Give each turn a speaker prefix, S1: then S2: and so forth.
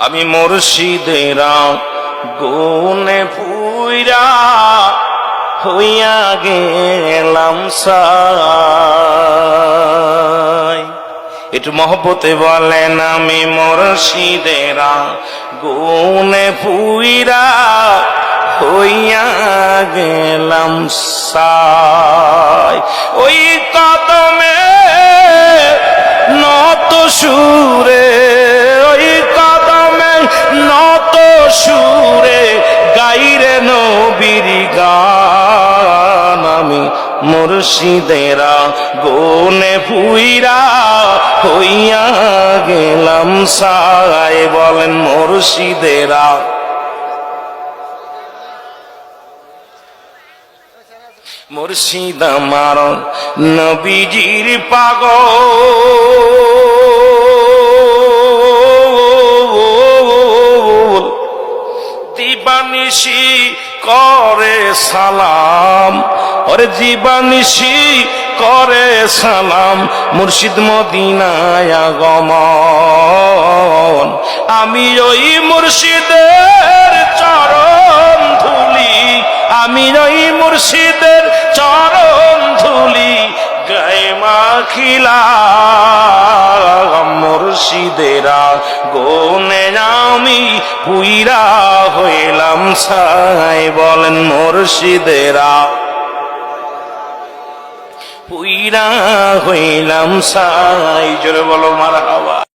S1: আমি মুর্শিদেরা গুনে পুইরা হইয়া গেলাম সাই। একটু মহব্বতে বলেন, আমি মুর্শিদেরা গুনে পুইরা হইয়া গেলাম সাই। ওই কদমে নত সুরে, ওই কদমে নত সুরে গাইরে নবীর গান। আমি মুর্শিদেরা গুনে পুইরা হইয়া গেলাম সাই। বলেন মুর্শিদেরা মুর্শিদ আমার নবীজির পাগল, দিবানিশি করে সালাম, ওরে দিবানিশি করে সালাম। মুর্শিদ মদিনায় আগমন, আমি ওই মুর্শিদের চরণ ধুলি, আমি ওই মুর্শিদের চরণ ধুলি গায়ে মাখিলাম। মুর্শিদেরা গুনে আমি পুইরা হইলাম সাই। বলেন মুর্শিদেরা পুইরা হইলাম সাই। জোরে বলো মারহাবা।